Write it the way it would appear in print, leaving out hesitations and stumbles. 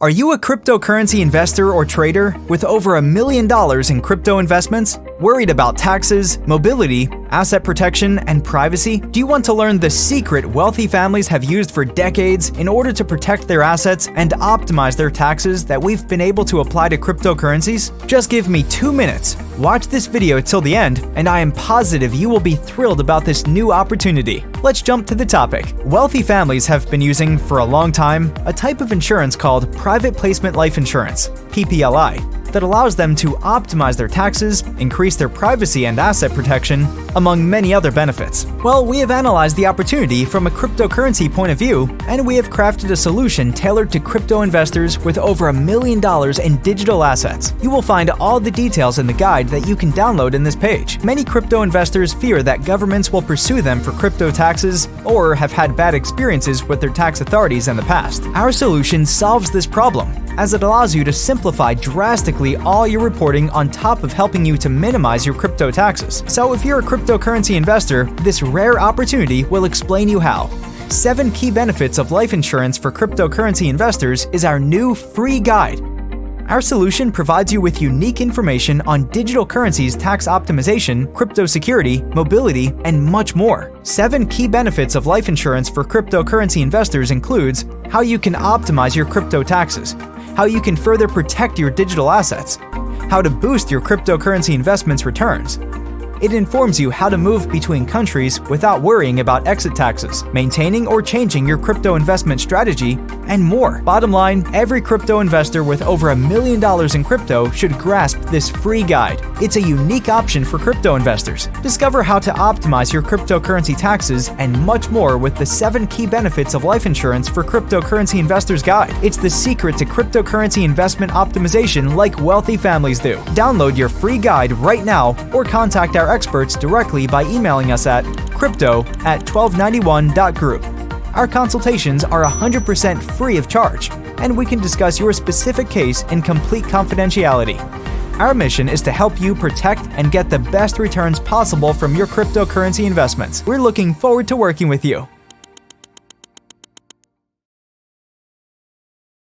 Are you a cryptocurrency investor or trader with over $1 million in crypto investments? Worried about taxes, mobility, asset protection, and privacy? Do you want to learn the secret wealthy families have used for decades in order to protect their assets and optimize their taxes that we've been able to apply to cryptocurrencies? Just give me 2 minutes. Watch this video till the end, and I am positive you will be thrilled about this new opportunity. Let's jump to the topic. Wealthy families have been using for a long time a type of insurance called Private Placement Life Insurance, PPLI, that allows them to optimize their taxes, increase their privacy and asset protection, among many other benefits. Well, we have analyzed the opportunity from a cryptocurrency point of view, and we have crafted a solution tailored to crypto investors with over $1 million in digital assets. You will find all the details in the guide that you can download in this page. Many crypto investors fear that governments will pursue them for crypto taxes or have had bad experiences with their tax authorities in the past. Our solution solves this problem, as it allows you to simplify drastically all your reporting on top of helping you to minimize your crypto taxes. So if you're a cryptocurrency investor, this rare opportunity will explain you how. 7 key benefits of life insurance for cryptocurrency investors is our new free guide. Our solution provides you with unique information on digital currencies tax optimization, crypto security, mobility, and much more. 7 key benefits of life insurance for cryptocurrency investors includes how you can optimize your crypto taxes, how you can further protect your digital assets, how to boost your cryptocurrency investments returns. It informs you how to move between countries without worrying about exit taxes, maintaining or changing your crypto investment strategy, and more. Bottom line, every crypto investor with over $1 million in crypto should grasp this free guide. It's a unique option for crypto investors. Discover how to optimize your cryptocurrency taxes and much more with the 7 key benefits of life insurance for cryptocurrency investors guide. It's the secret to cryptocurrency investment optimization like wealthy families do. Download your free guide right now or contact our experts directly by emailing us at crypto@1291.group. Our consultations are 100% free of charge, and we can discuss your specific case in complete confidentiality. Our mission is to help you protect and get the best returns possible from your cryptocurrency investments. We're looking forward to working with you.